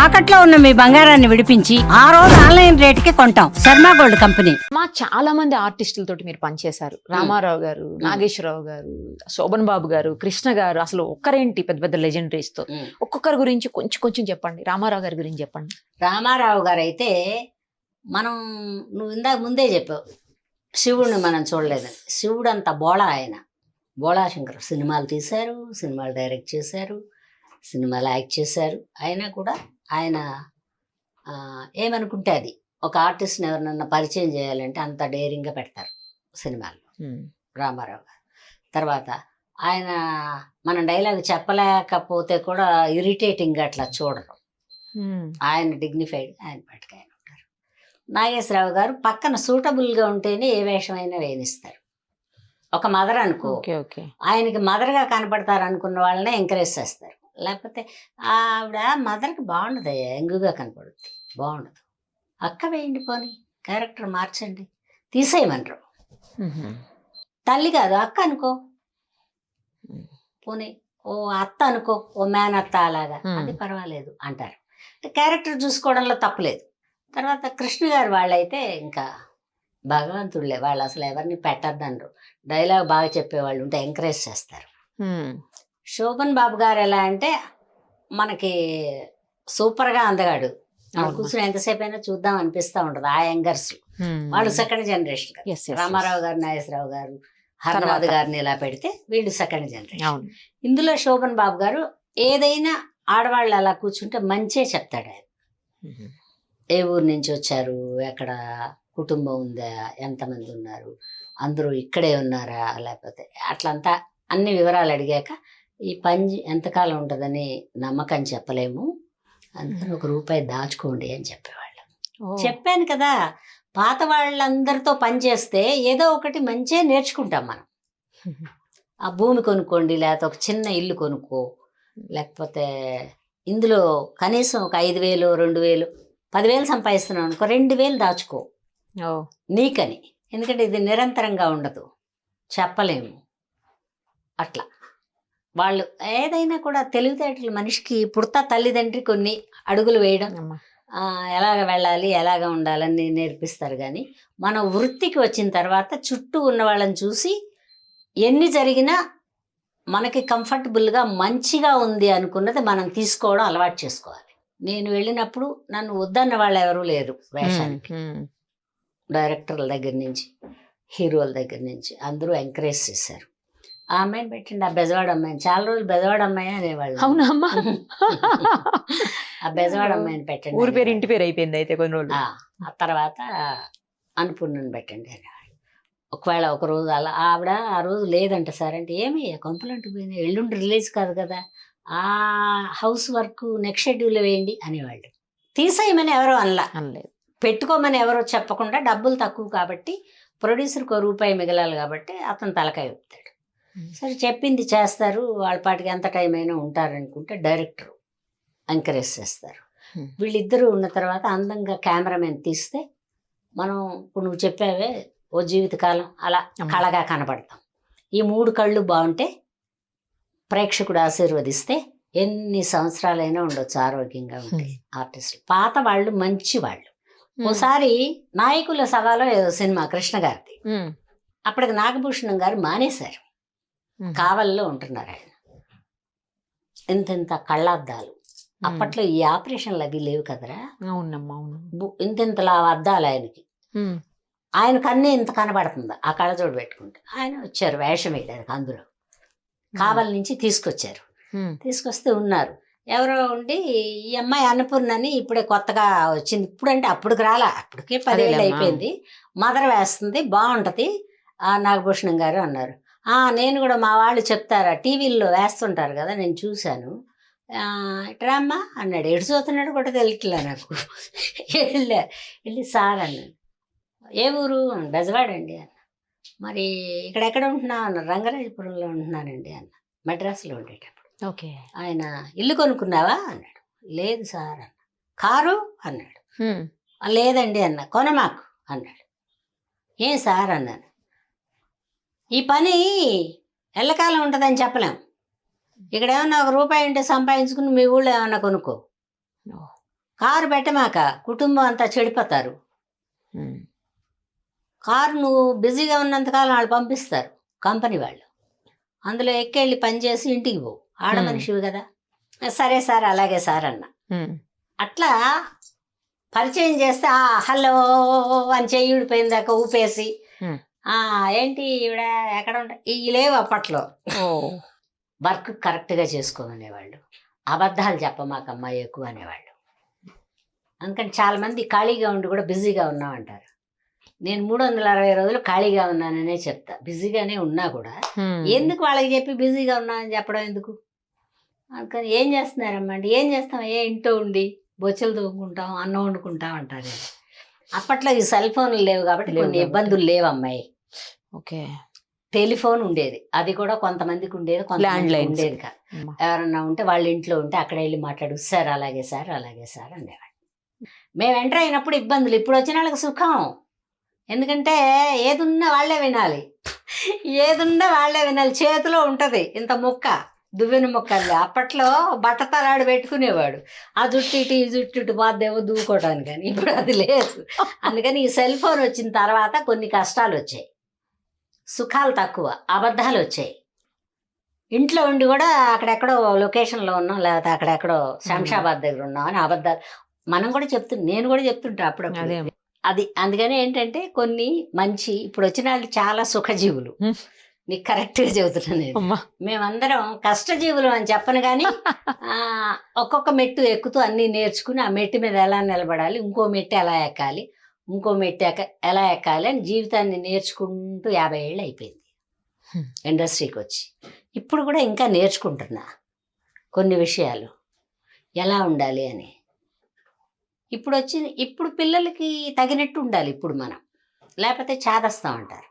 తాకట్లో ఉన్న మీ బంగారాన్ని విడిపించి ఆ రోజు ఆన్లైన్ రేటుకి కొంటాం. Sharma gold company. చాలా మంది ఆర్టిస్టులతోటి మీరు పనిచేశారు. రామారావు గారు, నాగేశ్వరరావు గారు, శోభన్ బాబు గారు, కృష్ణ గారు, అసలు ఒక్కరేంటి పెద్ద పెద్ద లెజెండరీస్ తో. ఒక్కొక్కరి గురించి కొంచెం కొంచెం చెప్పండి. రామారావు గారి గురించి చెప్పండి. రామారావు గారు అయితే నువ్వు ఇందాక ముందే చెప్పావు, శివుడిని మనం చూడలేదని. శివుడు అంత బోళా, ఆయన బోళా శంకర్. సినిమాలు తీశారు, సినిమాలు డైరెక్ట్ చేశారు, సినిమాలు యాక్ట్ చేశారు. అయినా కూడా ఆయన ఏమనుకుంటే అది, ఒక ఆర్టిస్ట్ని ఎవరినన్నా పరిచయం చేయాలంటే అంత డేరింగ్గా పెడతారు సినిమాల్లో రామారావు గారు. తర్వాత ఆయన మన డైలాగ్ చెప్పలేకపోతే కూడా ఇరిటేటింగ్గా అట్లా చూడరు. ఆయన డిగ్నిఫైడ్, ఆయన పట్టుకు ఆయన ఉంటారు. నాగేశ్వరరావు గారు పక్కన సూటబుల్గా ఉంటేనే ఏ వేషమైనా వేనిస్తారు. ఒక మదర్ అనుకో, ఆయనకి మదర్గా కనపడతారు అనుకున్న వాళ్ళనే ఎంకరేజ్ చేస్తారు. లేకపోతే ఆవిడ మదర్కి బాగుండదు, యంగుగా కనపడుద్ది, బాగుండదు. అక్క వేయండి, పోనీ క్యారెక్టర్ మార్చండి, తీసేయమనరు. తల్లి కాదు అక్క అనుకో, పోనీ ఓ అత్త అనుకో, ఓ మేనత్త అలాగా, అది పర్వాలేదు అంటారు. క్యారెక్టర్ చూసుకోవడంలో తప్పులేదు. తర్వాత కృష్ణ గారు వాళ్ళైతే ఇంకా భగవంతుళ్ళే, వాళ్ళు అసలు ఎవరిని పెట్టద్దనరు. డైలాగ్ బాగా చెప్పేవాళ్ళు ఉంటే ఎంకరేజ్ చేస్తారు. శోభన్ బాబు గారు ఎలా అంటే మనకి సూపర్గా అందగాడు, కూర్చుని ఎంతసేపు అయినా చూద్దాం అనిపిస్తూ ఉంటుంది. ఆ యంగర్స్ వాళ్ళు సెకండ్ జనరేషన్. రామారావు గారు, నాగేశ్వరరావు గారు, హర్నాథ్ గారిని ఇలా పెడితే వీళ్ళు సెకండ్ జనరేషన్. ఇందులో శోభన్ బాబు గారు ఏదైనా ఆడవాళ్ళు అలా కూర్చుంటే మంచే చెప్తాడు ఆయన. ఏ ఊరు నుంచి వచ్చారు, ఎక్కడ కుటుంబం ఉందా, ఎంతమంది ఉన్నారు, అందరూ ఇక్కడే ఉన్నారా, లేకపోతే అట్లంతా అన్ని వివరాలు అడిగాక ఈ పని ఎంతకాలం ఉంటుందని నమ్మకం చెప్పలేము, అందరూ ₹1 దాచుకోండి అని చెప్పేవాళ్ళు. చెప్పాను కదా, పాత వాళ్ళందరితో పని చేస్తే ఏదో ఒకటి మంచిగా నేర్చుకుంటాం మనం. ఆ భూమి కొనుక్కోండి, లేకపోతే ఒక చిన్న ఇల్లు కొనుక్కో, లేకపోతే ఇందులో కనీసం ఒక 5,000, 2,000, 10,000 సంపాదిస్తున్నావు అనుకో, 2,000 దాచుకో నీకని. ఎందుకంటే ఇది నిరంతరంగా ఉండదు, చెప్పలేము. అట్లా వాళ్ళు ఏదైనా కూడా తెలివితేటలు మనిషికి పుడతా తల్లిదండ్రి కొన్ని అడుగులు వేయడం, ఎలాగ వెళ్ళాలి, ఎలాగ ఉండాలని నేర్పిస్తారు. కానీ మన వృత్తికి వచ్చిన తర్వాత చుట్టూ ఉన్న వాళ్ళని చూసి ఎన్ని జరిగినా మనకి కంఫర్టబుల్గా మంచిగా ఉంది అనుకున్నది మనం తీసుకోవడం అలవాటు చేసుకోవాలి. నేను వెళ్ళినప్పుడు నన్ను వద్దన్న వాళ్ళు ఎవరూ లేరు వేషానికి. డైరెక్టర్ల దగ్గర నుంచి హీరోల దగ్గర నుంచి అందరూ ఎంకరేజ్ చేశారు. ఆ అమ్మాయిని పెట్టండి, ఆ బెజవాడ అమ్మాయిని. చాలా రోజులు బెజవాడ అమ్మాయి అనేవాళ్ళు. అవునమ్మా, ఆ బెజవాడ అమ్మాయిని పెట్టండి, ఊరి పేరు ఇంటి పేరు అయిపోయింది అయితే కొన్ని రోజులు. ఆ తర్వాత అన్నపూర్ణని పెట్టండి అనేవాళ్ళు. ఒకవేళ ఒక రోజు అలా ఆవిడ ఆ రోజు లేదంట సార్ అంటే, ఏమయ్యా కొంపలంటూ పోయింది, ఎల్లుండి రిలీజ్ కాదు కదా, ఆ హౌస్ వర్క్ నెక్స్ట్ షెడ్యూల్లో వేయండి అనేవాళ్ళు. తీసేయమని ఎవరో అనలేదు, పెట్టుకోమని ఎవరో చెప్పకుండా, డబ్బులు తక్కువ కాబట్టి ప్రొడ్యూసర్కి ₹1 మిగలాలి కాబట్టి అతను తలకాయ ఊపుతాడు. సరే చెప్పింది చేస్తారు, వాళ్ళ పాటికి ఎంత టైం అయినా ఉంటారనుకుంటే డైరెక్టర్ ఎంకరేజ్ చేస్తారు. వీళ్ళిద్దరూ ఉన్న తర్వాత అందంగా కెమెరామెన్ తీస్తే మనం ఇప్పుడు నువ్వు చెప్పావే ఓ జీవితకాలం అలా కళగా కనబడతాం. ఈ 3 కళ్ళు బాగుంటే, ప్రేక్షకుడు ఆశీర్వదిస్తే ఎన్ని సంవత్సరాలైనా ఉండొచ్చు, ఆరోగ్యంగా ఉంటాయి ఆర్టిస్టులు. పాత వాళ్ళు మంచి వాళ్ళు. ఓసారి నాయకుల సభలో ఏదో సినిమా కృష్ణ గారిది, అప్పటికి నాగభూషణం గారు మానేశారు, కావల్లో ఉంటున్నారు ఆయన. ఇంత కళ్ళద్దాలు, అప్పట్లో ఈ ఆపరేషన్లు అవి లేవు కదరా, ఇంతలా అద్దాలు ఆయనకి. ఆయన కన్నే ఇంత కనబడుతుంది ఆ కళ్ళజోడు పెట్టుకుంటే. ఆయన వచ్చారు వేషం వేయడానికి, అందులో కావల్ నుంచి తీసుకొచ్చారు. తీసుకొస్తే ఉన్నారు ఎవరో ఉండి, ఈ అమ్మాయి అన్నపూర్ణని ఇప్పుడే కొత్తగా వచ్చింది, ఇప్పుడంటే అప్పటికి రాలా, అప్పటికే 10 ఏళ్ళు అయిపోయింది, మదర్ వేస్తుంది, బాగుంటుంది నాగభూషణం గారు అన్నారు. నేను కూడా, మా వాళ్ళు చెప్తారా, టీవీల్లో వేస్తుంటారు కదా, నేను చూశాను, ఇట్రామ్మా అన్నాడు. ఎడు చూస్తున్నాడు కూడా తెలియట్లే నాకు. వెళ్ళి సార్ అన్నాడు. ఏ ఊరు? బెజవాడండి అన్న. మరి ఇక్కడెక్కడ ఉంటున్నావు అన్న. రంగరాజపురంలో ఉంటున్నానండి అన్న, మెడ్రాస్లో ఉండేటప్పుడు. ఓకే. ఆయన ఇల్లు కొనుక్కున్నావా అన్నాడు. లేదు సార్ అన్న. కారు అన్నాడు. లేదండి అన్న. కొనమాకు అన్నాడు. ఏం సార్ అన్నాను. ఈ పని ఎల్లకాలం ఉంటుందని చెప్పలేం, ఇక్కడ ఏమన్నా ₹1 ఉంటే సంపాదించుకుని మీ ఊళ్ళో ఏమన్నా కొనుక్కో, కారు పెట్టమాక కుటుంబం అంతా చెడిపోతారు. కారు నువ్వు బిజీగా ఉన్నంతకాలం వాళ్ళు పంపిస్తారు కంపెనీ వాళ్ళు, అందులో ఎక్కెళ్ళి పనిచేసి ఇంటికి పోవు, ఆడ మనిషివి కదా. సరే సార్ అలాగే సార్ అన్న. అట్లా పరిచయం చేస్తే హలో అని చెయ్యి ఊడిపోయింది దాకా ఊపేసి ఏంటి ఈవిడ ఎక్కడ ఉంటా ఇవి లేవు అప్పట్లో. వర్క్ కరెక్ట్గా చేసుకోమనేవాళ్ళు, అబద్ధాలు చెప్పమాకమ్మా ఎక్కువ అనేవాళ్ళు. అందుకని చాలామంది ఖాళీగా ఉండి కూడా బిజీగా ఉన్నామంటారు. నేను 360 రోజులు ఖాళీగా ఉన్నాననే చెప్తా. బిజీగానే ఉన్నా కూడా ఎందుకు వాళ్ళకి చెప్పి బిజీగా ఉన్నానని చెప్పడం ఎందుకు? అందుకని ఏం చేస్తున్నారమ్మా అంటే ఏం చేస్తాం, ఇంట్లో ఉండి బొచ్చెలు తోముకుంటాం, అన్నం వండుకుంటాం అంటారు. అప్పట్లో ఈ సెల్ ఫోన్లు లేవు కాబట్టి కొన్ని ఇబ్బందులు లేవు అమ్మాయి. ఓకే, టెలిఫోన్ ఉండేది, అది కూడా కొంతమందికి ఉండేది, కొంతమంది ఉండేది కాదు. ఎవరన్నా ఉంటే వాళ్ళ ఇంట్లో ఉంటే అక్కడ వెళ్ళి మాట్లాడు, సార్ అలాగే సార్ అలాగే సార్ అనేవాడు. మేము ఎంటర్ అయినప్పుడు ఇబ్బందులు, ఇప్పుడు వచ్చిన వాళ్ళకి సుఖం. ఎందుకంటే ఏదున్నా వాళ్ళే వినాలి, ఏదున్నా వాళ్ళే వినాలి. చేతిలో ఉంటుంది ఇంత ముక్క, దువ్వెన ముక్కల్ని. అప్పట్లో బట్టతలాడు పెట్టుకునేవాడు, ఆ జుట్టు ఇటు ఈ జుట్టు ఇటు బాధేమో దూకోవడానికి, కానీ ఇప్పుడు అది లేదు. అందుకని ఈ సెల్ ఫోన్ వచ్చిన తర్వాత కొన్ని కష్టాలు వచ్చాయి, సుఖాలు తక్కువ, అబద్ధాలు వచ్చాయి. ఇంట్లో ఉండి కూడా అక్కడెక్కడో లొకేషన్లో ఉన్నాం, లేకపోతే అక్కడెక్కడో శంషాబాద్ దగ్గర ఉన్నాం అని అబద్ధాలు మనం కూడా నేను కూడా చెప్తుంటా అప్పుడప్పుడు. అది అందుకని ఏంటంటే కొన్ని మంచి, ఇప్పుడు వచ్చిన వాళ్ళు చాలా సుఖజీవులు. నీకు కరెక్ట్గా చెబుతున్నాను నేను. మేమందరం కష్టజీవులు అని చెప్పను కానీ ఒక్కొక్క మెట్టు ఎక్కుతూ అన్నీ నేర్చుకుని ఆ మెట్టు మీద ఎలా నిలబడాలి, ఇంకో మెట్టు ఎలా ఎక్కాలి, ఇంకో మెట్టు ఎలా ఎక్కాలి అని జీవితాన్ని నేర్చుకుంటూ 50 ఏళ్ళు అయిపోయింది ఇండస్ట్రీకి వచ్చి. ఇప్పుడు కూడా ఇంకా నేర్చుకుంటున్నా కొన్ని విషయాలు ఎలా ఉండాలి అని. ఇప్పుడు పిల్లలకి తగినట్టు ఉండాలి ఇప్పుడు మనం, లేకపోతే చాదస్తాం అంటారు.